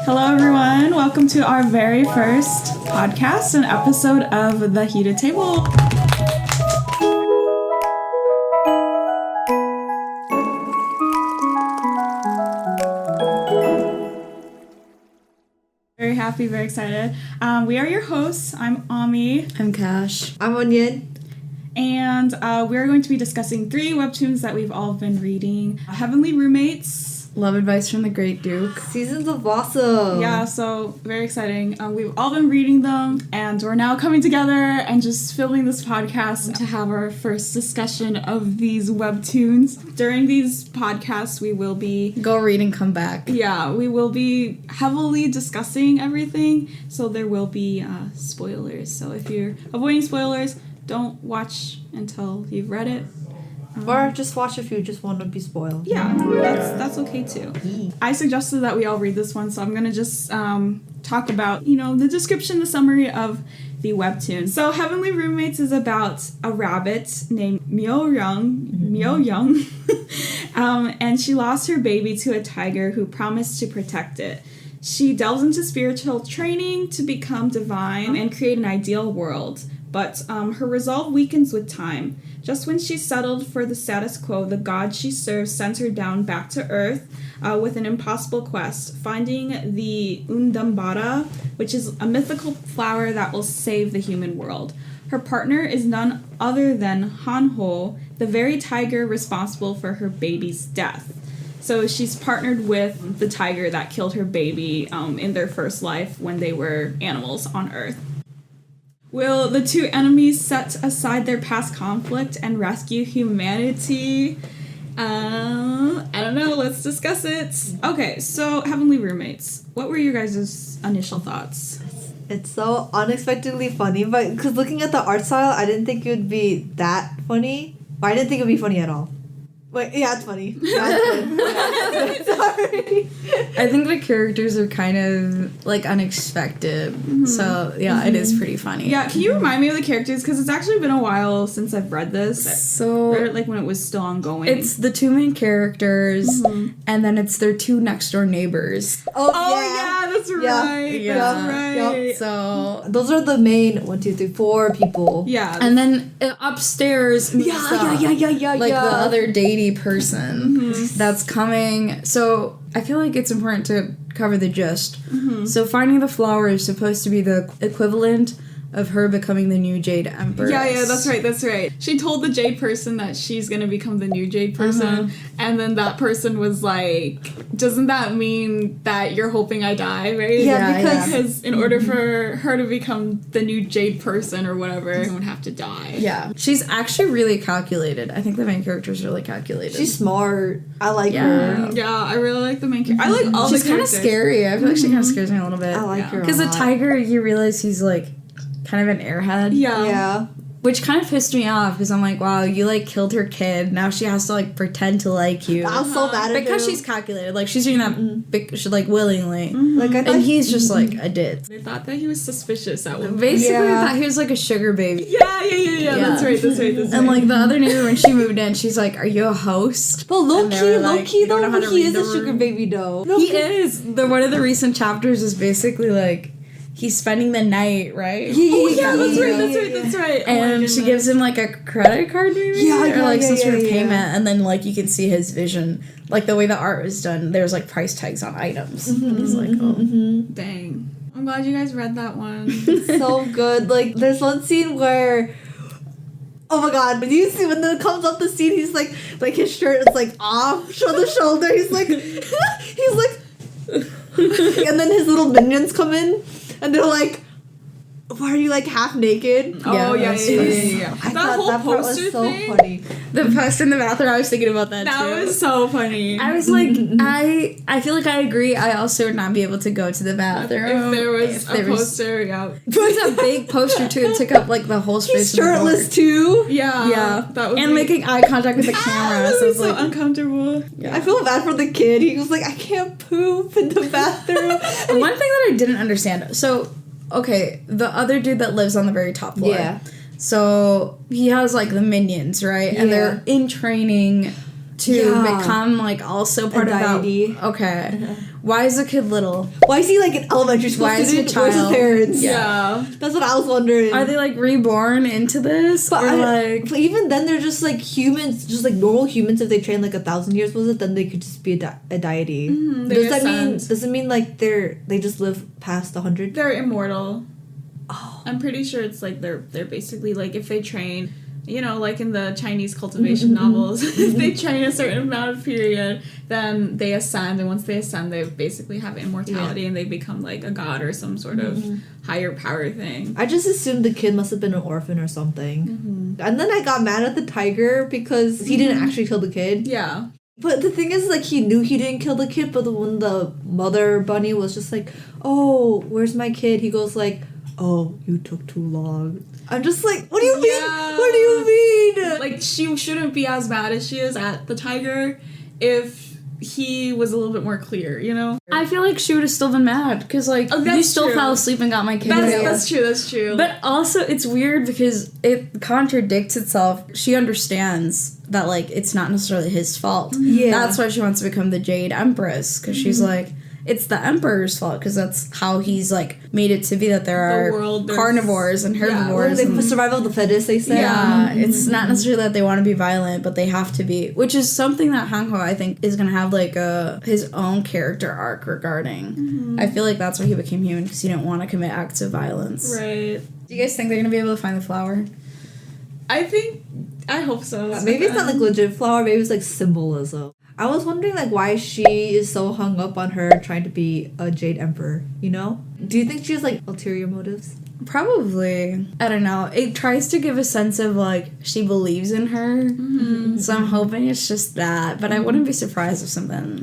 Hello, everyone. Welcome to our very first podcast, an episode of The Heated Table. Very happy, very excited. We are your hosts. I'm Ami. I'm Cash. I'm Onion. And we're going to be discussing 3 webtoons that we've all been reading. Heavenly Roommates. Love Advice from the Great Duke. Seasons of Blossom. Yeah, so very exciting. We've all been reading them, and we're now coming together and just filming this podcast to have our first discussion of these webtoons. During these podcasts, we will be... Go read and come back. Yeah, we will be heavily discussing everything, so there will be spoilers. So if you're avoiding spoilers, don't watch until you've read it. Or just watch if you just want to be spoiled. Yeah, that's okay too. I suggested that we all read this one, so I'm going to just talk about, the description, the summary of the webtoon. So Heavenly Roommates is about a rabbit named Mei Onion, and she lost her baby to a tiger who promised to protect it. She delves into spiritual training to become divine and create an ideal world, but her resolve weakens with time. Just when she settled for the status quo, the god she serves sends her down back to Earth with an impossible quest, finding the unfins, which is a mythical flower that will save the human world. Her partner is none other than Han-ho, the very tiger responsible for her baby's death. So she's partnered with the tiger that killed her baby in their first life when they were animals on Earth. Will the two enemies set aside their past conflict and rescue humanity? I don't know. Let's discuss it. Okay, so Heavenly Roommates. What were your guys' initial thoughts? It's so unexpectedly funny, but because looking at the art style, I didn't think it would be that funny. But I didn't think it would be funny at all. Wait, yeah, it's funny. Yeah, it's funny. Sorry. I think the characters are kind of, unexpected. Mm-hmm. So, yeah, It is pretty funny. Yeah, can you remind me of the characters? Because it's actually been a while since I've read this. So... I read it, when it was still ongoing. It's the 2 main characters, and then it's their 2 next-door neighbors. Oh yeah, that's right. Yeah. That's right. Yep. So... Those are the main 1, 2, 3, 4 people. Yeah. And then upstairs... The other datey person that's coming. So I feel like it's important to cover the gist. So finding the flower is supposed to be the equivalent of her becoming the new Jade Empress. Yeah, that's right. She told the Jade person that she's gonna become the new Jade person, and then that person was like, doesn't that mean that you're hoping I die, right? Yeah, because in order for her to become the new Jade person or whatever, everyone would have to die. Yeah. She's actually really calculated. I think the main character is really calculated. She's smart. I like her. Yeah, I really like the main character. I like all She's the characters. She's kind of scary. I feel like she kind of scares me a little bit. I like her because the tiger, you realize he's kind of an airhead. Yeah. Which kind of pissed me off because I'm like, wow, you killed her kid. Now she has to pretend to like you. I'm so mad at because him. she's calculated. She's doing that willingly. And he's just a ditz. They thought that he was suspicious at one point. Basically, I thought he was a sugar baby. Yeah. That's right. And the other neighbor, when she moved in, she's like, "Are you a host?" But low key though, he is a sugar room. baby though. He is. One of the recent chapters is basically he's spending the night, right? That's right. And she gives him a credit card, maybe? Or some sort of payment, and then you can see his vision. The way the art was done, there's price tags on items. And he's Dang. I'm glad you guys read that one. So good. There's one scene where, oh my god, when it comes up the scene, he's his shirt is off, shoulder. He's and then his little minions come in, and they're like, why are you half naked? Oh yeah. I thought that part was so funny. The post in the bathroom, I was thinking about that too. That was so funny. I was I feel I agree. I also would not be able to go to the bathroom. If there was a poster, yeah. It was a big poster too. It took up the whole space. He's shirtless too. Yeah. That was making eye contact with the camera. That so was so uncomfortable. Yeah. I feel bad for the kid. He was I can't poop in the bathroom. And one thing that I didn't understand. So, okay, the other dude that lives on the very top floor. Yeah. So he has the minions, right? And they're in training to become also part of that. Okay. Why is the kid little? Why is he like an elementary school Why is he a student? Where's his child? parents? Yeah. That's what I was wondering. Are they like reborn into this? But, or even then, they're just like humans, just like normal humans. If they train like 1,000 years, was it? Then they could just be a deity. They ascend. Does it mean like they just live past 100? They're immortal. Oh. I'm pretty sure it's like they're basically like if they train, you know, like in the Chinese cultivation novels, if they train a certain amount of period, then they ascend, and once they ascend, they basically have immortality and they become like a god or some sort of higher power thing. I just assumed the kid must have been an orphan or something. And then I got mad at the tiger because he didn't actually kill the kid. Yeah. But the thing is, like, he knew he didn't kill the kid, but when the mother bunny was just like, oh, where's my kid? He goes like, oh, you took too long. I'm just like, what do you mean? What do you mean? Like, she shouldn't be as mad as she is at the tiger if he was a little bit more clear, you know? I feel like she would have still been mad because like you still true. fell asleep and got my kid. That's true. But also it's weird because it contradicts itself. She understands that like it's not necessarily his fault. Yeah. That's why she wants to become the Jade Empress because she's like, it's the Emperor's fault because that's how he's like made it to be that there are carnivores and herbivores. Yeah, and survival of the fittest, they say. Yeah, it's not necessarily that they want to be violent, but they have to be, which is something that Hanho I think is gonna have like his own character arc regarding. I feel like that's why he became human because he didn't want to commit acts of violence. Right. Do you guys think they're gonna be able to find the flower? I hope so. Maybe it's not like legit flower, maybe it's like symbolism. I was wondering like why she is so hung up on her trying to be a Jade Emperor, you know? Do you think she has like ulterior motives? Probably. I don't know. It tries to give a sense of like she believes in her. So I'm hoping it's just that. But I wouldn't be surprised if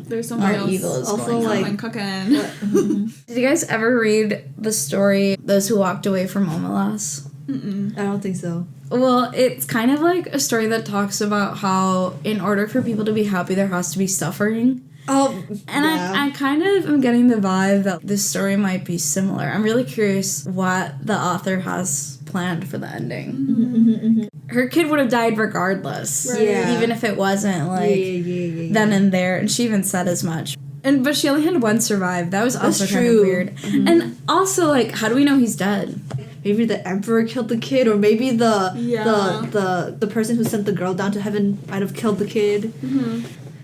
there's something else evil is also going like on. Cooking. Did you guys ever read the story Those Who Walked Away from Omelas? I don't think so. Well, it's kind of like a story that talks about how in order for people to be happy, there has to be suffering. Oh, And yeah. I kind of am getting the vibe that this story might be similar. I'm really curious what the author has planned for the ending. Her kid would have died regardless. Right. Yeah. Even if it wasn't like yeah. then and there. And she even said as much. But she only had one survive. That was also kind of true. weird. And also, like, how do we know he's dead? Maybe the emperor killed the kid, or maybe the person who sent the girl down to heaven might have killed the kid.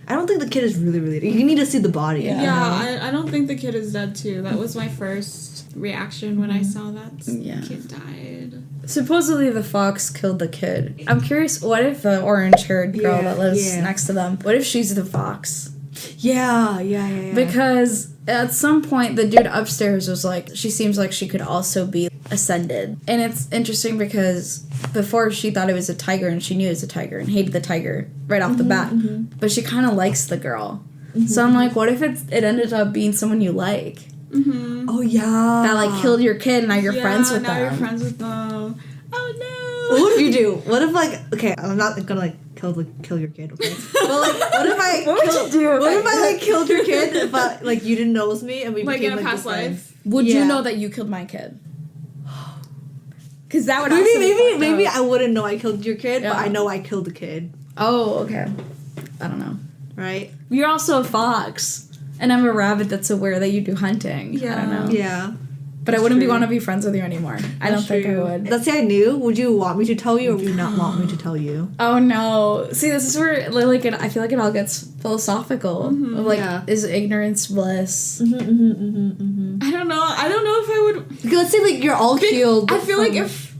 I don't think the kid is really dead. You need to see the body. Yeah, I don't think the kid is dead too. That was my first reaction when I saw that the kid died. Supposedly the fox killed the kid. I'm curious, what if the orange-haired girl that lives next to them, what if she's the fox? Yeah. Because at some point, the dude upstairs was like, she seems like she could also be ascended. And it's interesting because before she thought it was a tiger and she knew it was a tiger and hated the tiger right off the bat. But she kind of likes the girl. So I'm like, what if it ended up being someone you like? Oh, yeah. That like killed your kid and now you're friends with them. Now you're friends with them. Oh no. What would you do? What if like, okay, I'm not gonna like kill your kid, okay? But like, what if I What would you do? What if I like killed your kid, but like you didn't know it was me and we Like became in a like past good friends? life? Would you know that you killed my kid? Because that would Maybe I wouldn't know I killed your kid, but Yeah. I know I killed the kid, Oh, okay. I don't know. right? You're also a fox, and I'm a rabbit that's aware that you do hunting. I don't know. Yeah. But I wouldn't want to be friends with you anymore. I don't think I would. Let's say I knew. Would you want me to tell you, or would you not want me to tell you? Oh no! See, this is where like I feel like it all gets philosophical. Of, like, is ignorance bliss? I don't know. I don't know if I would. Because let's say like you're all healed. I feel like if.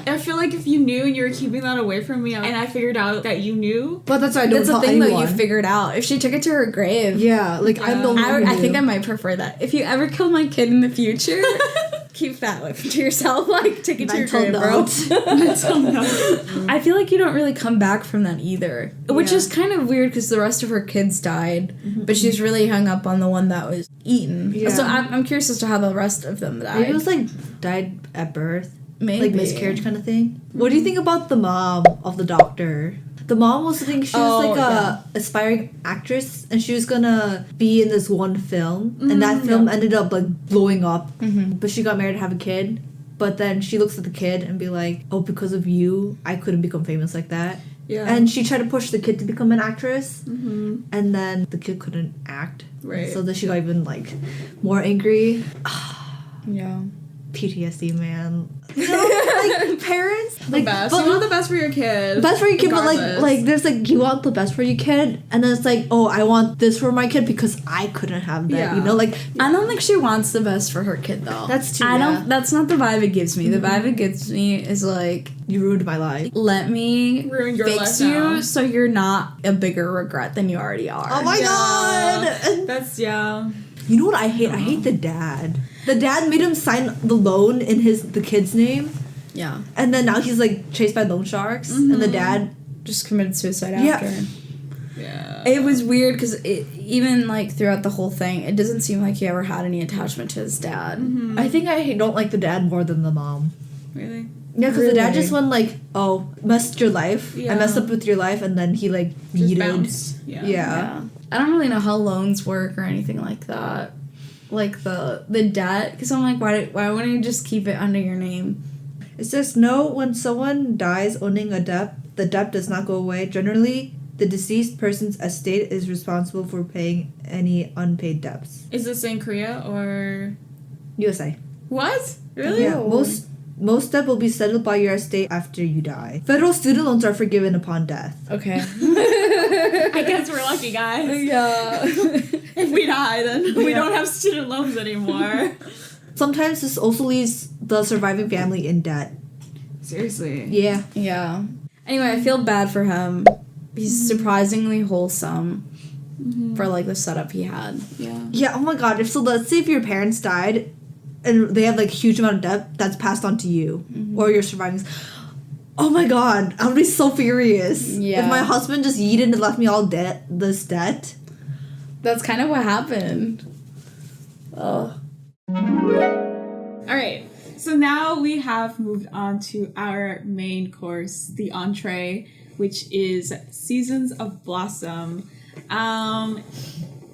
I feel like if you knew and you were keeping that away from me, and I figured out that you knew. But that's why I don't That's tell the thing anyone. that you figured out. If she took it to her grave, Yeah, like I'm the one who I think knew. I might prefer that. If you ever kill my kid in the future, keep that to yourself. Like, take it to your Mental grave, bro. note. I feel like you don't really come back from that either. Which is kind of weird because the rest of her kids died, but she's really hung up on the one that was eaten. Yeah. So I'm curious as to how the rest of them died. Maybe it was like died at birth. Maybe. Like miscarriage kind of thing. What do you think about the mom of the doctor? The mom was thinking she was like a aspiring actress and she was gonna be in this one film and that film ended up like blowing up. But she got married and have a kid. But then she looks at the kid and be like, oh, because of you, I couldn't become famous like that. Yeah. And she tried to push the kid to become an actress. And then the kid couldn't act. Right. So then she got even, like, more angry. Yeah. PTSD, man. You know, like, parents... The best. You want the best for your kid. Best for your kid, but regardless. like there's like you want the best for your kid, and then it's like, oh, I want this for my kid because I couldn't have that. Yeah. You know, like I don't think she wants the best for her kid though. That's too. I don't. That's not the vibe it gives me. The vibe it gives me is like, You ruined my life. let me Ruin your fix life you now. so you're not a bigger regret than you already are. Oh my god! And That's, yeah. you know what I hate? I hate the dad. The dad made him sign the loan in the kid's name, Yeah. and then now he's like chased by loan sharks, and the dad. Just committed suicide Yeah. after. Yeah. It was weird because even like throughout the whole thing, it doesn't seem like he ever had any attachment to his dad. I think I don't like the dad more than the mom. Really? Yeah, because the dad Really? just went like, oh, messed your life. Yeah. I messed up with your life, and then he like Just needed. bounced. Yeah. Yeah. I don't really know how loans work or anything like that. Like the debt, because I'm like, why wouldn't you just keep it under your name? It says no, when someone dies owning a debt, the debt does not go away. Generally, the deceased person's estate is responsible for paying any unpaid debts. Is this in Korea or USA. what? Really? Yeah, most debt will be settled by your estate after you die. Federal student loans are forgiven upon death. Okay. I guess we're lucky, guys. Yeah. If we die, then we don't have student loans anymore. Sometimes this also leaves the surviving family in debt. Seriously. Yeah. Yeah. Anyway, I feel bad for him. He's surprisingly wholesome for like the setup he had. Yeah. Yeah, oh my god. Let's say if your parents died and they have like huge amount of debt that's passed on to you or your surviving. Oh my god, I would be so furious. Yeah. If my husband just yeeted and left me all this debt. That's kind of what happened. Oh. All right. So now we have moved on to our main course, the entree, which is Seasons of Blossom.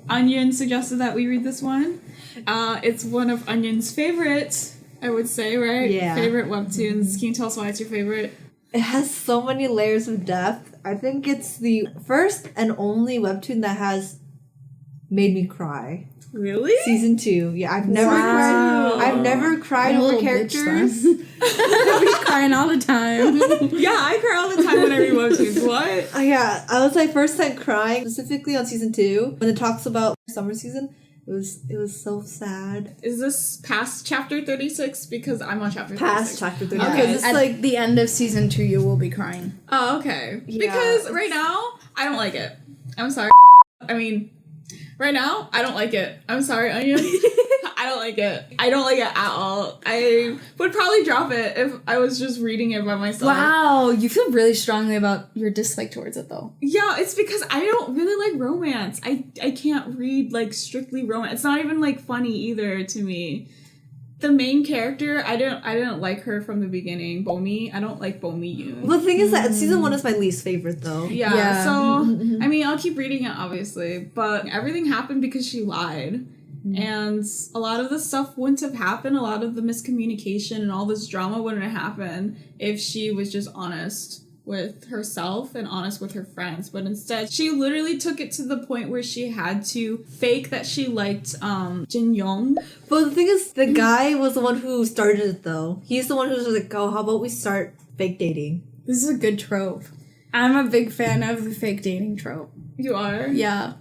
Onion suggested that we read this one. It's one of Onion's favorite, I would say, right? Yeah. Favorite webtoons. Can you tell us why it's your favorite? It has so many layers of depth. I think it's the first and only webtoon that has made me cry. Really? Season 2. Yeah, I've never Wow. cried. I've never cried I'm a over little bitch, characters. I be crying all the time. Yeah, I cry all the time when I read webtoons. What? Yeah, I was like first time crying specifically on season 2 when it talks about summer season. It was so sad. Is this past chapter 36? Because I'm on chapter 36. Past chapter 36. Okay. It's At like the end of season 2, you will be crying. Oh, okay. Yeah. Because right now, I don't like it. I'm sorry. I mean, right now, I don't like it. I'm sorry, Onion. I don't like it. I don't like it at all. I would probably drop it if I was just reading it by myself. Wow, you feel really strongly about your dislike towards it, though. Yeah, it's because I don't really like romance. I can't read, like, strictly romance. It's not even, like, funny either to me. The main character, I didn't like her from the beginning. Bomi. I don't like Bomi Yoon. well, the thing is that season 1 is my least favorite though. Yeah, so, I mean, I'll keep reading it, obviously, but everything happened because she lied. And a lot of the stuff wouldn't have happened. A lot of the miscommunication and all this drama wouldn't have happened if she was just honest with herself and honest with her friends. But instead, she literally took it to the point where she had to fake that she liked Jin Young. But the thing is, the guy was the one who started it though. He's the one who was like, oh, how about we start fake dating? This is a good trope. I'm a big fan of the fake dating trope. You are? Yeah.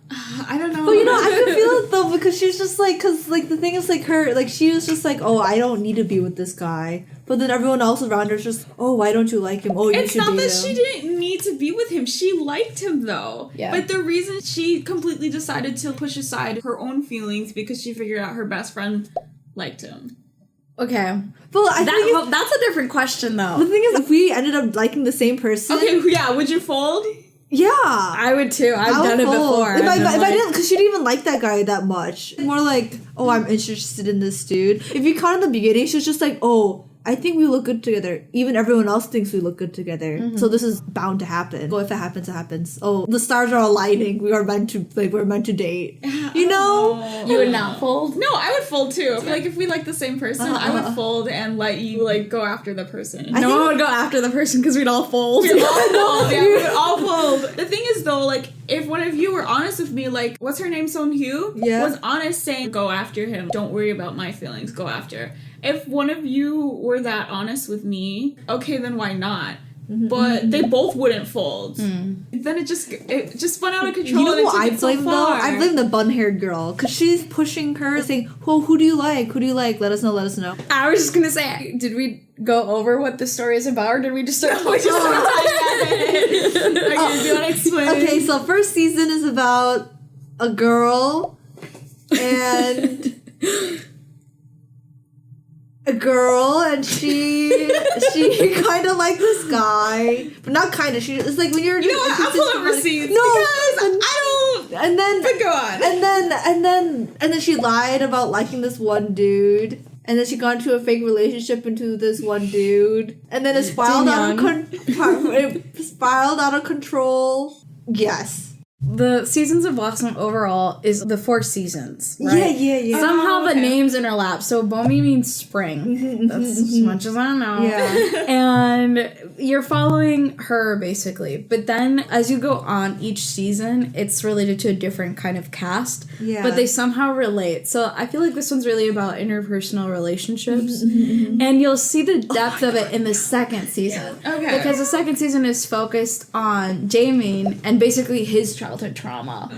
I don't know. But you know, I could feel it though because she's just like, because like the thing is like her, like she was just like, oh, I don't need to be with this guy. But then everyone else around her is just, oh, why don't you like him? Oh, you It's should not date that him. she didn't need to be with him. She liked him, though. Yeah. But the reason she completely decided to push aside her own feelings because she figured out her best friend liked him. Okay. But I think That's a different question, though. the thing is, if we ended up liking the same person, Okay, yeah, would you fold? yeah, I would too. I've I'll done it fold. before. If I've been I like- didn't, because she didn't even like that guy that much. More like, oh, I'm interested in this dude. If you caught in the beginning, she was just like, oh, I think we look good together. Even everyone else thinks we look good together. Mm-hmm. So this is bound to happen. So if it happens, it happens. Oh, the stars are aligning. We're meant to date. You know? You would not fold? No, I would fold too. Like if we like the same person, I would fold and let you like go after the person. No one would go after the person because we'd all fold. We'd all fold. Yeah, we would all fold. The thing is though, like if one of you were honest with me, like what's her name, Son Hyo, was honest saying go after him. Don't worry about my feelings. Go after. If one of you were that honest with me, okay, then why not? But they both wouldn't fold. Then it just spun out of control. You know what I blame blame though? I blame the bun-haired girl because she's pushing her, saying, "Well, who do you like? Who do you like? Let us know. Let us know." I was just gonna say, did we go over what the story is about, or did we just start? Okay, do you want to explain? Okay, so first season is about a girl and. She kind of like this guy, but not kind of. It's like when you're. You know what? I'll pull up receipts. No, because I don't. And then. But go on. And then she lied about liking this one dude, and then she got into a fake relationship into this one dude, and then it spiraled out of control. Yes. The Seasons of Blossom overall is the 4 seasons, right? Yeah. Somehow the names interlap. So Bomi means spring. That's as much as I know. Yeah. And you're following her, basically. But then, as you go on each season, it's related to a different kind of cast. Yeah. But they somehow relate. So I feel like this one's really about interpersonal relationships. And you'll see the depth of it in the second season. Okay. Because the second season is focused on Jaemin and basically his childhood trauma.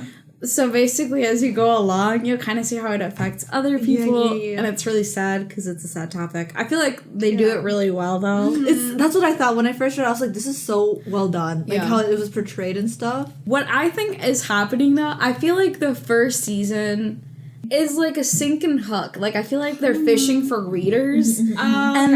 So basically, as you go along, you'll kind of see how it affects other people, and it's really sad because it's a sad topic. I feel like they do it really well, though. That's what I thought when I first read it. I was like, this is so well done. Like how it was portrayed and stuff. What I think is happening, though, I feel like the first season is like a sink and hook. Like I feel like they're fishing for readers, and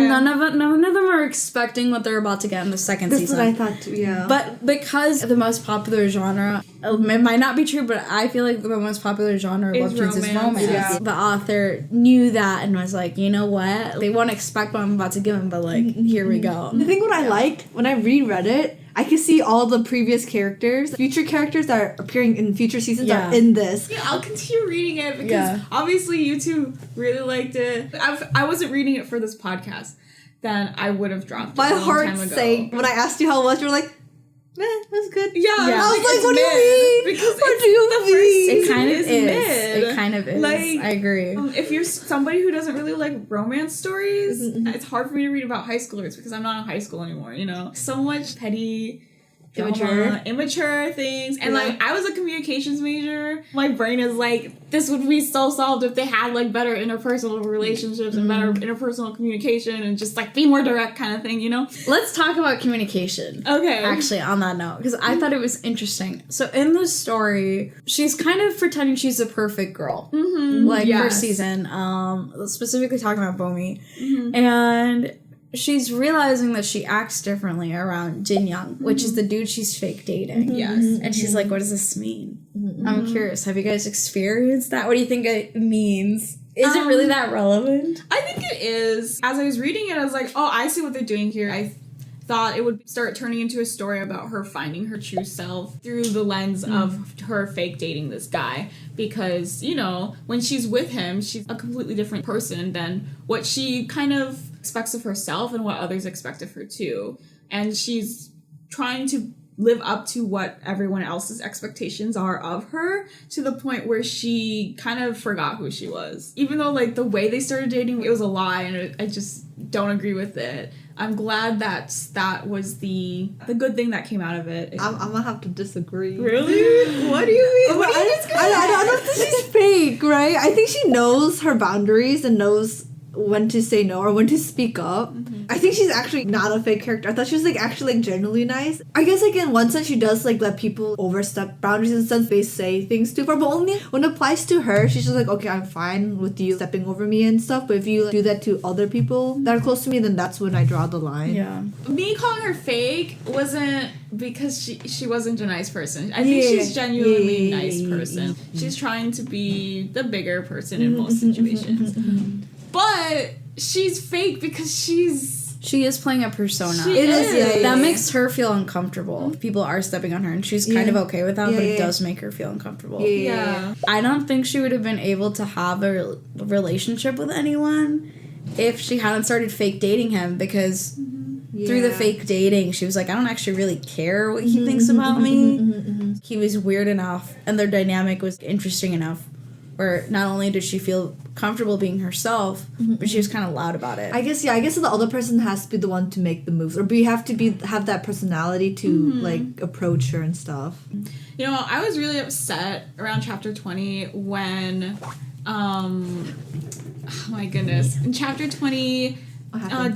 none of them are expecting what they're about to get in the second season. That's what I thought too. Yeah, but because the most popular genre, it might not be true, but I feel like the most popular genre of Webtoons is romance. Yeah. The author knew that and was like, you know what? They won't expect what I'm about to give them, but like, here we go. I think what I liked when I reread it, I can see all the previous characters, future characters that are appearing in future seasons are in this. Yeah, I'll continue reading it because obviously you two really liked it. I wasn't reading it for this podcast, then I would have dropped it. My heart sank when I asked you how it was. You were like, that's good. Yeah. I was like, what do you mean? Because what do you mean? It kind of is. Mid. It kind of is. Like, I agree. If you're somebody who doesn't really like romance stories, it's hard for me to read about high schoolers because I'm not in high school anymore, you know? So much petty, drama, immature things. And like, I was a communications major. My brain is like, this would be so solved if they had like better interpersonal relationships and better interpersonal communication and just like be more direct kind of thing, you know? Let's talk about communication. Okay. Actually, on that note, because I thought it was interesting. So in the story, she's kind of pretending she's a perfect girl. Like first season, specifically talking about Bomi. And she's realizing that she acts differently around Jin Young, which is the dude she's fake dating. Yes. And she's like, what does this mean? I'm curious. Have you guys experienced that? What do you think it means? Is it really that relevant? I think it is. As I was reading it, I was like, oh, I see what they're doing here. I thought it would start turning into a story about her finding her true self through the lens of her fake dating this guy. Because, you know, when she's with him, she's a completely different person than what she kind of expects of herself and what others expect of her too. And she's trying to live up to what everyone else's expectations are of her to the point where she kind of forgot who she was. Even though like the way they started dating, it was a lie and I just don't agree with it. I'm glad that was the good thing that came out of it. I'm gonna have to disagree. Really? What do you mean? I don't think she's fake, right? I think she knows her boundaries and knows when to say no or when to speak up. I think she's actually not a fake character. I thought she was like actually like genuinely nice. I guess like in one sense she does like let people overstep boundaries in the sense they say things to her, but only when it applies to her she's just like, okay, I'm fine with you stepping over me and stuff, but if you do that to other people that are close to me, then that's when I draw the line. Yeah. Me calling her fake wasn't because she wasn't a nice person. I think she's genuinely a nice person. She's trying to be the bigger person in most situations. But she's fake because she is playing a persona. It is. That makes her feel uncomfortable. People are stepping on her, and she's kind of okay with that, but it does make her feel uncomfortable. Yeah. I don't think she would have been able to have a relationship with anyone if she hadn't started fake dating him, because through the fake dating, she was like, I don't actually really care what he thinks about me. He was weird enough, and their dynamic was interesting enough where not only did she feel comfortable being herself, but she was kind of loud about it. I guess the other person has to be the one to make the moves, or you have to have that personality to like approach her and stuff. You know, I was really upset around chapter 20 when oh my goodness, in chapter 20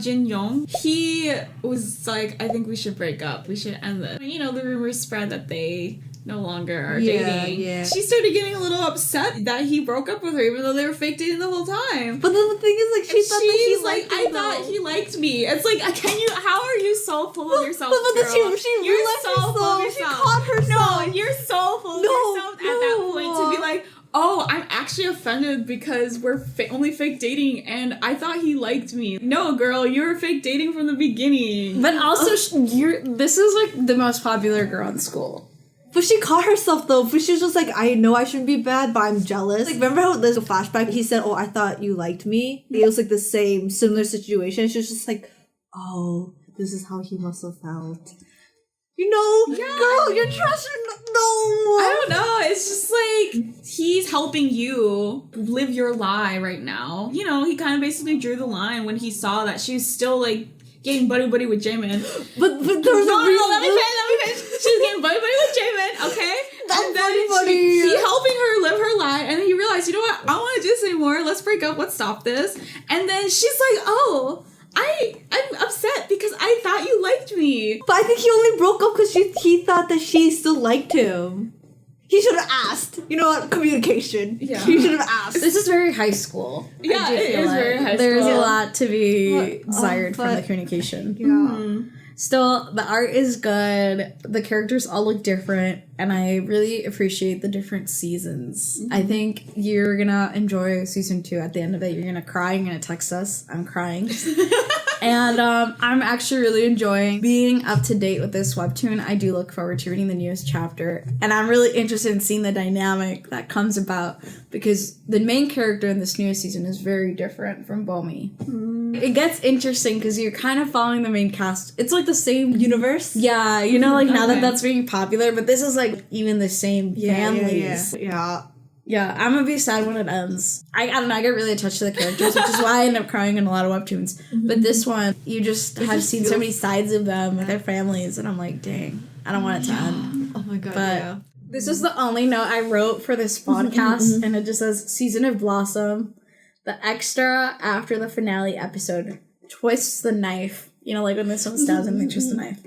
Jin Yong, he was like, I think we should break up, we should end this. You know, the rumors spread that they no longer are dating. Yeah. She started getting a little upset that he broke up with her, even though they were fake dating the whole time. But then the thing is, like, she thought that he liked I thought he liked me. It's like, how are you so full of yourself, but girl? she You're realized so full of yourself. She caught herself. No, you're so full of yourself at that point to be like, oh, I'm actually offended because we're only fake dating, and I thought he liked me. No, girl, you were fake dating from the beginning. But also, this is like the most popular girl in school. But she caught herself though. But she was just like, I know I shouldn't be bad, but I'm jealous. Like, remember how there's a flashback? He said, "Oh, I thought you liked me." It was like the similar situation. She was just like, "Oh, this is how he must have felt." You know, girl, you're trashing. No, I don't know. It's just like he's helping you live your lie right now. You know, he kind of basically drew the line when he saw that she was still like getting buddy with Jaemin. But there was a reason. Let me finish. She was getting buddy with Jaemin, okay? And then he helping her live her lie, and then he realized, you know what? I don't want to do this anymore. Let's break up. Let's stop this. And then she's like, oh, I'm upset because I thought you liked me. But I think he only broke up because he thought that she still liked him. He should have asked. You know what? Communication. Yeah. He should have asked. This is very high school. Yeah, it is very high school. There's a lot to be desired from the communication. Yeah. Still, the art is good. The characters all look different, and I really appreciate the different seasons. I think you're gonna enjoy season 2. At the end of it, you're gonna cry. You're gonna text us. I'm crying. And I'm actually really enjoying being up to date with this webtoon. I do look forward to reading the newest chapter, and I'm really interested in seeing the dynamic that comes about, because the main character in this newest season is very different from Bomi. It gets interesting because you're kind of following the main cast. It's like the same universe. Yeah, you know, like now that that's being popular, but this is like even the same families. Yeah, I'm gonna be sad when it ends. I don't know, I get really attached to the characters, which is why I end up crying in a lot of webtoons. But this one, you just have seen so many sides of them with their families, and I'm like, dang, I don't want it to end. Oh my god, but this is the only note I wrote for this podcast, and it just says, Season of Blossom. The extra after the finale episode twists the knife. You know, like when this one stabs him, they twist the knife.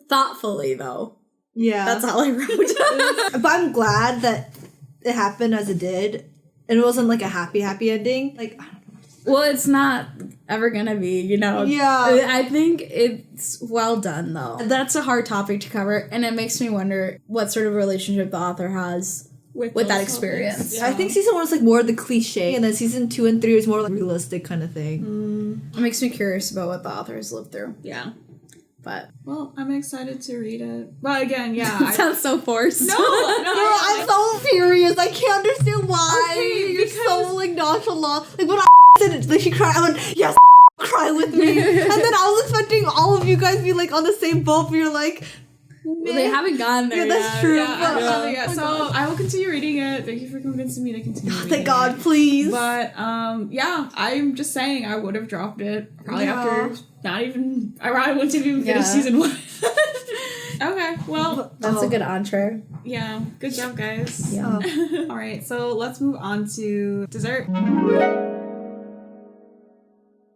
Thoughtfully, though. Yeah. That's all I wrote. But I'm glad that it happened as it did, and it wasn't like a happy ending. Like, I don't know. Well, it's not ever gonna be, you know. Yeah. I think it's well done, though. That's a hard topic to cover, and it makes me wonder what sort of relationship the author has with that experience. Yeah. I think season 1 was like more the cliche, and then season 2 and 3 is more like realistic kind of thing. It makes me curious about what the author has lived through. Yeah. But well, I'm excited to read it. But again, yeah, it sounds so forced. No, I'm so furious. I can't understand why. Okay, you're so like nonchalant. Like when I said it, like she cried, I went, yes, cry with me. And then I was expecting all of you guys to be like on the same boat, but you're like, well, they haven't gotten there. Yeah, that's true. Yeah. So I will continue reading it. Thank you for convincing me to continue reading Thank God, please. But yeah, I'm just saying I would have dropped it probably after not even. I probably wouldn't have even finished season 1. Okay, well, that's a good entree. Yeah, good job, guys. Yeah. All right, so let's move on to dessert.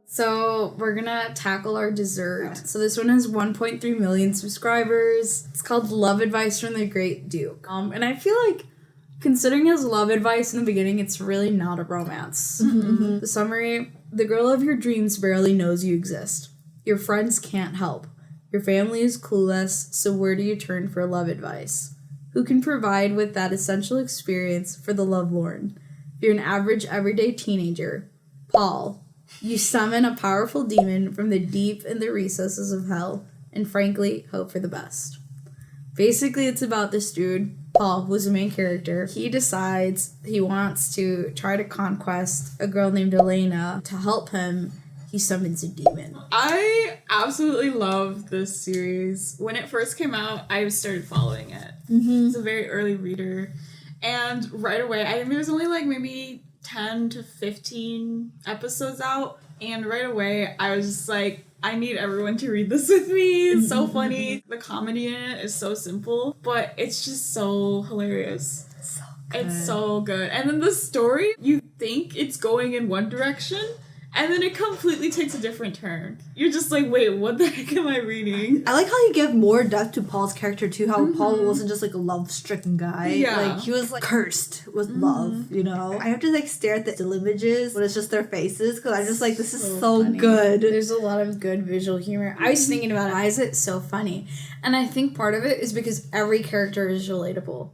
So we're gonna tackle our dessert. So this one has 1.3 million subscribers. It's called Love Advice from the Great Duke. And I feel like, considering his love advice in the beginning, it's really not a romance. The summary: the girl of your dreams barely knows you exist. Your friends can't help. Your family is clueless, so where do you turn for love advice? Who can provide with that essential experience for the lovelorn? You're an average, everyday teenager. Paul, You summon a powerful demon from the deep in the recesses of hell, and frankly, hope for the best. Basically, it's about this dude, Paul, who's the main character. He decides he wants to try to conquest a girl named Elena. To help him, he summons a demon. I absolutely love this series. When it first came out, I started following it. Mm-hmm. It's a very early reader. And right away, I think there was only like maybe 10 to 15 episodes out. And right away, I was just like, I need everyone to read this with me. It's so funny. The comedy in it is so simple, but it's just so hilarious. So good. It's so good. And then the story, you think it's going in one direction, and then it completely takes a different turn. You're just like, wait, what the heck am I reading? I like how you give more depth to Paul's character too, how Paul wasn't just like a love-stricken guy. Yeah. Like he was like cursed with love, you know? I have to like stare at the still images when it's just their faces because I'm just like, this is so funny. good. There's a lot of good visual humor. I was thinking about it. Why is it so funny? And I think part of it is because every character is relatable.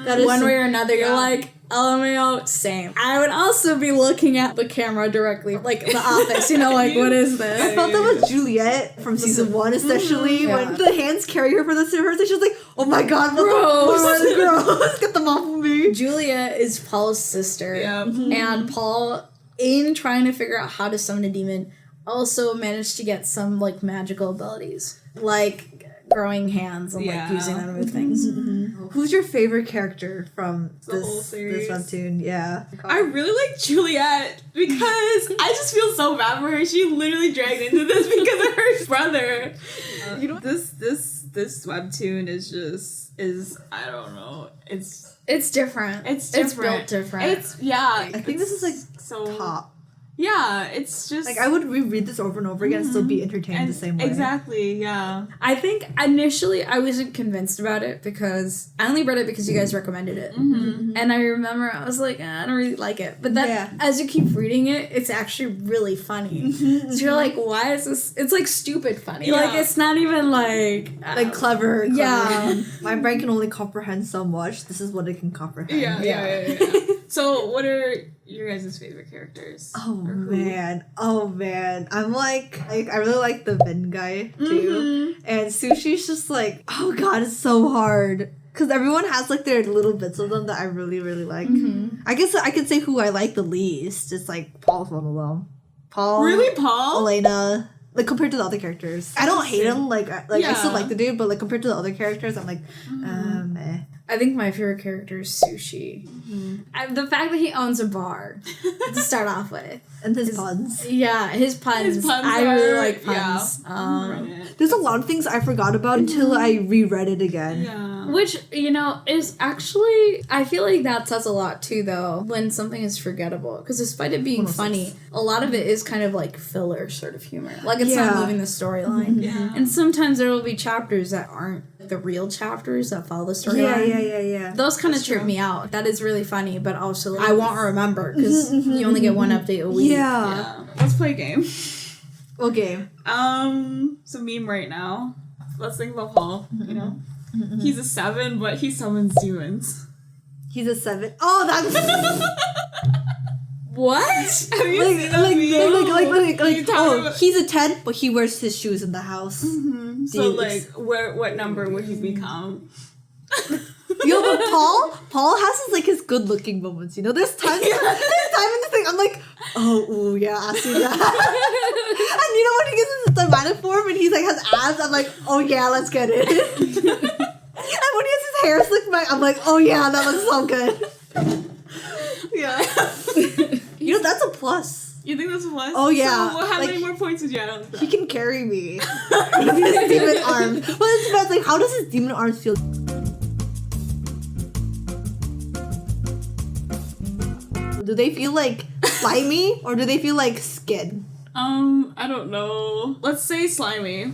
That is One so- way or another, yeah. you're like, LMAO, same. I would also be looking at the camera directly, like The Office, you know, like, what is I this? felt that with Juliet from season 1, especially Yeah. when the hands carry her for the first she was like, oh my god, what Gross. the gross. Get them off of me. Julia is Paul's sister. Yeah. And Paul, in trying to figure out how to summon a demon, also managed to get some, like, magical abilities. Like growing hands and, Yeah. like, using them with things. Who's your favorite character from The whole this series? webtoon? Yeah. I really like Juliet because I just feel so bad for her. She literally dragged into this because of her brother. You know, this webtoon is I don't know. It's different. It's It's different. built different. It's yeah. I think this is like so top. Yeah, it's just Like I would reread this over and over again and still be entertained the same way. Exactly, yeah. I think initially I wasn't convinced about it because I only read it because you guys recommended it. And I remember I was like, I don't really like it. But then Yeah. as you keep reading it, it's actually really funny. So you're like, why is this? It's like stupid funny. Yeah. Like it's not even like Clever. Yeah. My brain can only comprehend so much. This is what it can comprehend. Yeah. So, what are your guys' favorite characters? Oh man. I'm like I really like the Vin guy too. And Sushi's just like, oh god, it's so hard. Because everyone has like their little bits of them that I really, really like. I guess I could say who I like the least. It's like Paul's one of them. Paul. Really, Paul? Elena. Like compared to the other characters. I don't hate him, I Yeah. still like the dude, but like compared to the other characters, I'm like, eh. I think my favorite character is Sushi. The fact that he owns a bar to start off with. And his puns. Yeah, his puns. His puns I really are- like puns. Yeah. There's a lot of things I forgot about until I reread it again. Yeah. Which, you know, is actually, I feel like that says a lot too, though, when something is forgettable. Because despite it being funny, a lot of it is kind of like filler sort of humor. Like, it's not Yeah. moving the storyline. Yeah. And sometimes there will be chapters that aren't the real chapters that follow the storyline. Yeah. Those kind of trip me out. That is really funny, but also I won't remember because you only get one update a week. Yeah. Let's play a game. Okay. So meme right now. Let's think about Paul, you know? He's a 7, but he summons demons. He's a 7. Oh, that's What? Have you seen that meme? You tell me what- he's a 10, but he wears his shoes in the house. So, Dude, like, what number would he become? Yo, but Paul has his good looking moments, you know? There's time in the thing, I'm like, oh, ooh, yeah, I see that. And you know when he gets into the manic form and he's like has abs, I'm like, oh yeah, let's get it. And when he has his hair slicked back, I'm like, oh yeah, that looks so good. Yeah. You know, that's a plus. You think that's a plus? Oh, yeah. So, how many Like, more points would you add on to that? He can carry me. With his demon arm. But it's about like, how does his demon arms feel? Do they feel like slimy or do they feel like skin? I don't know. Let's say slimy.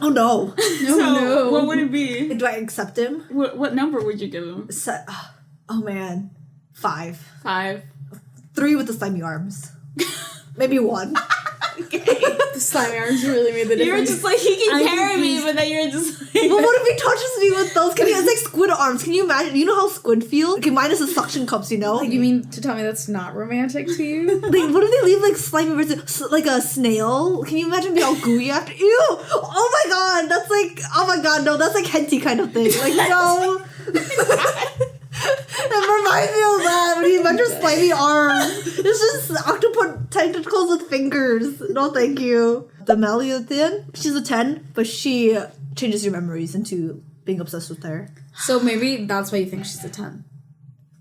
Oh no. So, what would it be? Do I accept him? What number would you give him? Oh man. 5. 5. 3 with the slimy arms. Maybe 1. The slimy arms really made the difference. You're just like, he can I'm carry me, confused. but then you're just like... But what if he touches me with those? It's like squid arms. Can you imagine? You know how squid feel? Okay, minus the suction cups, you know? Like, you mean to tell me that's not romantic to you? Like, what if they leave like slimy versus like a snail? Can you imagine being all gooey after? Ew! Oh my god, that's like, oh my god, no, that's like henty kind of thing. Like, no. That reminds me of that when you mentioned slimy arms. It's just octopus tentacles with fingers. No, thank you. The Meliothin, she's a 10, but she changes your memories into being obsessed with her. So maybe that's why you think she's a 10.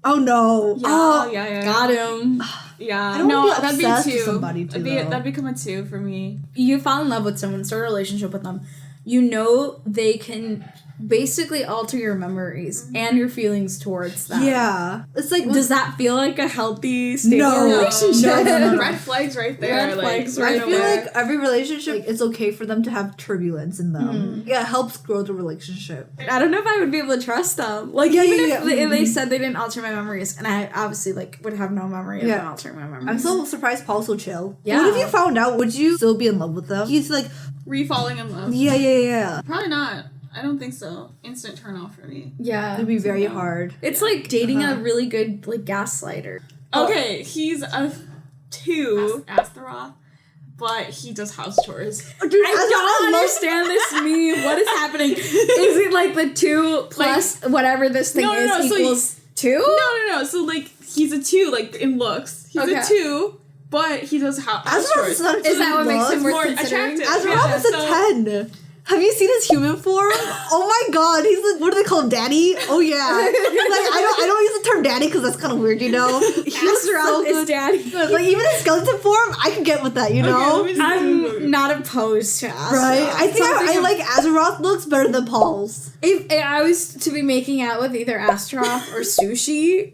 Oh no. Yeah, Oh, yeah. Got him. Yeah. I don't No, wanna be that'd be obsessed with 2. somebody too, though. That'd become a 2 for me. You fall in love with someone, start a relationship with them. You know they can basically alter your memories and your feelings towards them. Yeah. It's like, Does that feel like a healthy, stable No. relationship? No. Red flags right there. Red flags right I feel away. like every relationship, like, it's okay for them to have turbulence in them. Yeah, it helps grow the relationship. I don't know if I would be able to trust them. Like, Yeah, even yeah, if they said they didn't alter my memories, and I obviously, like, would have no memory of them altering my memories. I'm so surprised Paul's so chill. Yeah. What if you found out? Would you still be in love with them? He's like, Re-falling in love. yeah. Probably not. I don't think so. Instant turn off for me. Yeah. It'd be very hard. It's like dating a really good, like, gaslighter. Okay, he's a 2, Astaroth, but he does house chores. Dude, I don't understand this meme. What is happening? Is it like the 2 plus whatever this thing No, is so equals 2? No. So, like, he's a 2, like, in looks. He's Okay. a 2, but he does house Azeroth chores. is not a Is that what makes him More worth considering? attractive. Azeroth is a 10. Have you seen his human form? Oh my god, he's like, what do they call him, daddy? Oh yeah. Like, I don't use the term daddy because that's kind of weird, you know? He looks so Azeroth is good. daddy. Like, even his skeleton form, I can get with that, you know? Okay, let me see. I'm not opposed to Azeroth. Right? I think I Something like Azeroth looks better than Paul's. If I was to be making out with either Astaroth or Sushi,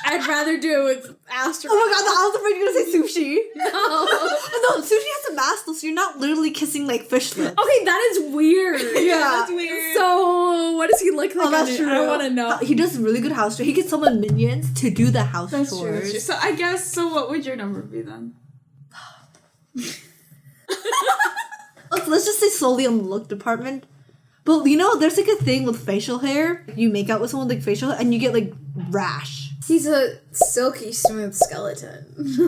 I'd rather do it with Astaroth. Oh my god, I was afraid you were gonna say sushi. No. No, sushi has a mask though, so you're not literally kissing like fish lips. Okay, that is weird. Yeah. That's weird. So, what does he look like? Oh, that's on it? true. I want to know. He does really good house chores. He can summon minions to do the house That's true. chores. That's true. So I guess, so what would your number be then? Let's just say solely on the look department. But you know, there's like a thing with facial hair. You make out with someone with like facial hair and you get like rash. He's a silky smooth skeleton.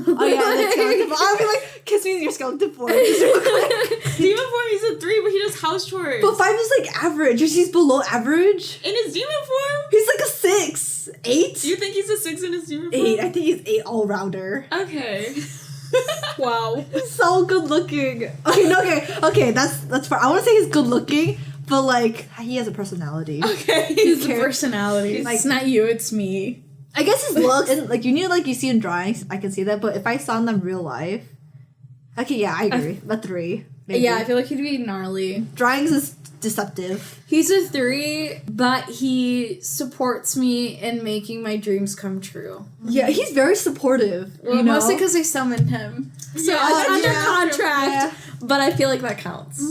Oh yeah, like skeleton form. I'll be like, kiss me in your skeleton form. Just real quick. Demon form, he's a 3, but he does house chores. But 5 is like average. He's below average. In his demon form? He's like a 6. 8? Do you think he's a 6 in his demon form? 8. I think he's 8 all rounder. Okay. Wow. So good looking. Okay, no, okay. That's fine. I want to say he's good looking, but like he has a personality. Okay. He's a personality. Like- It's not you, it's me. I guess his looks and like you see in drawings, I can see that. But if I saw him in real life, okay, yeah, I agree. A 3. Maybe. Yeah, I feel like he'd be gnarly. Drawings is deceptive. He's a 3, but he supports me in making my dreams come true. Yeah, he's very supportive. Well, you know? mostly because I summoned him. So Yeah, it's under yeah, contract, but I feel like that counts.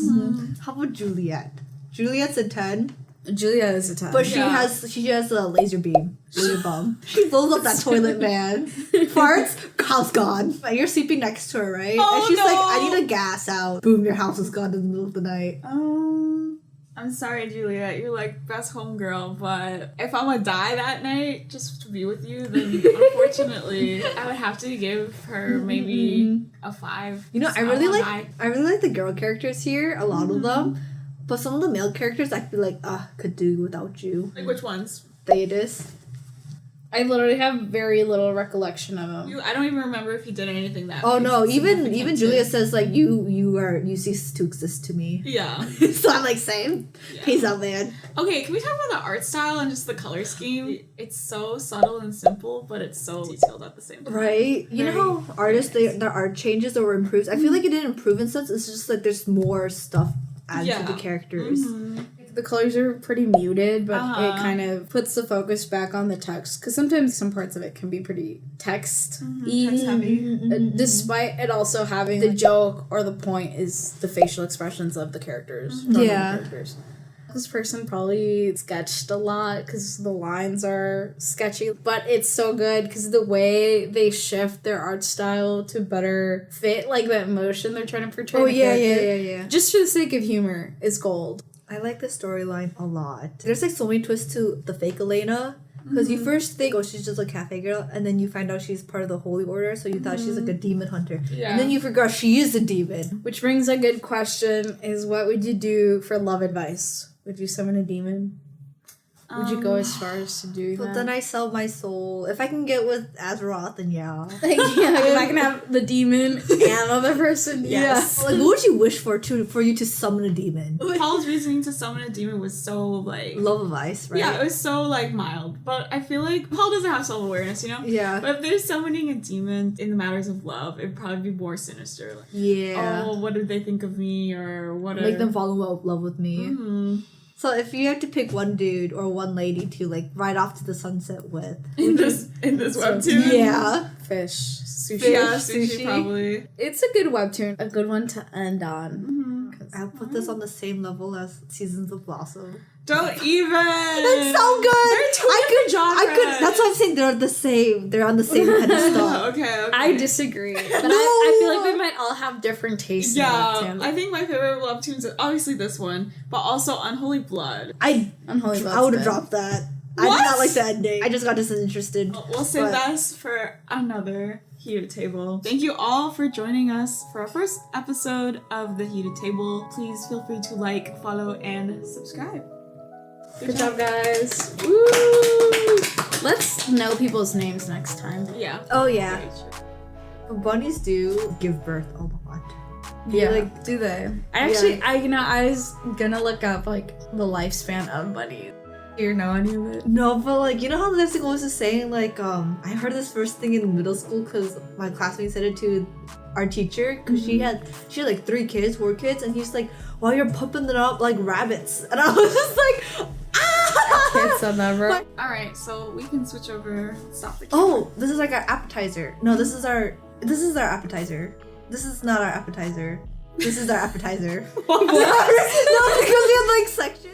How about Juliet? Juliet's a 10, Julia is a 10. but Yeah. she has a laser beam. Laser bomb. She blows up that toilet, man. Farts, house gone. Like, you're sleeping next to her, right? Oh, and she's no. like, I need a gas out. Boom, your house is gone in the middle of the night. I'm sorry, Juliet. You're like best homegirl, but if I'm gonna die that night just to be with you, then unfortunately I would have to give her maybe a 5. You know, So I really won't like die. the girl characters here, a lot of them. But some of the male characters I feel like, could do without you. Like which ones? Thetis. I literally have very little recollection of him. I don't even remember if he did anything that. Oh no, even significant. Julia says like you cease to exist to me. Yeah. So I'm like, same. Yeah. Peace out, man. Okay, can we talk about the art style and just the color scheme? It's so subtle and simple, but it's so detailed at the same time. Right? You know how artists their art changes or improves? I feel like it didn't improve in sense. It's just like there's more stuff added to the characters. Mhm. The colors are pretty muted, but Uh-huh. it kind of puts the focus back on the text. Because sometimes some parts of it can be pretty text-y. Text heavy. Despite it also having the joke or the point is the facial expressions of the characters. normal Yeah. Characters. This person probably sketched a lot because the lines are sketchy, but it's so good because the way they shift their art style to better fit like the emotion they're trying to portray. Oh yeah. Just for the sake of humor, is gold. I like the storyline a lot. There's like so many twists to the fake Elena. Because you first think, oh, she's just a cafe girl, and then you find out she's part of the Holy Order, so you thought she's like a demon hunter. Yeah. And then you forgot she is a demon. Which brings a good question, is what would you do for love advice? Would you summon a demon? Would you go as far as to do that? But then I sell my soul. If I can get with Azeroth, then yeah. If I can have the demon and another person, yes. Yeah. Like, what would you wish for you to summon a demon? Paul's reasoning to summon a demon was so, like... Love of Ice, right? Yeah, it was so, like, mild. But I feel like Paul doesn't have self-awareness, you know? Yeah. But if they're summoning a demon in the matters of love, it'd probably be more sinister. Like, yeah. oh, what did they think of me? Or what? Make them fall in love with me. Mm-hmm. So if you had to pick one dude or one lady to like ride off to the sunset with in this webtoon, yeah, fish, sushi, yeah, sushi probably. It's a good webtoon, a good one to end on. I'll put this on the same level as Seasons of Blossom. Don't even. It's so good. They're two different genres. That's what I'm saying. They're the same. They're on the same pedestal. Okay. I disagree, but I feel like we might all have different tastes. Yeah, I think my favorite webtoons is obviously this one, but also Unholy Blood. I would have dropped that. I did not like the ending. I just got disinterested. We'll save that for another Heated Table. Thank you all for joining us for our first episode of the Heated Table. Please feel free to like, follow, and subscribe. Good job, guys. Woo! Let's know people's names next time. Yeah. Oh, yeah. Bunnies do give birth a lot. Yeah. Like, do they? I was gonna look up, like, the lifespan of bunnies. Do you know any of it? No, but, like, you know how there's always a saying, like, I heard this first thing in middle school because my classmate said it to our teacher because she had like 4 kids, and he's like, well, you're pumping them up like rabbits. And I was just like, Kids said that, bro. Alright, so we can switch over. Stop the camera. Oh, this is like our appetizer. No, this is our appetizer. This is not our appetizer. This is our appetizer. What? No, because we have like sections.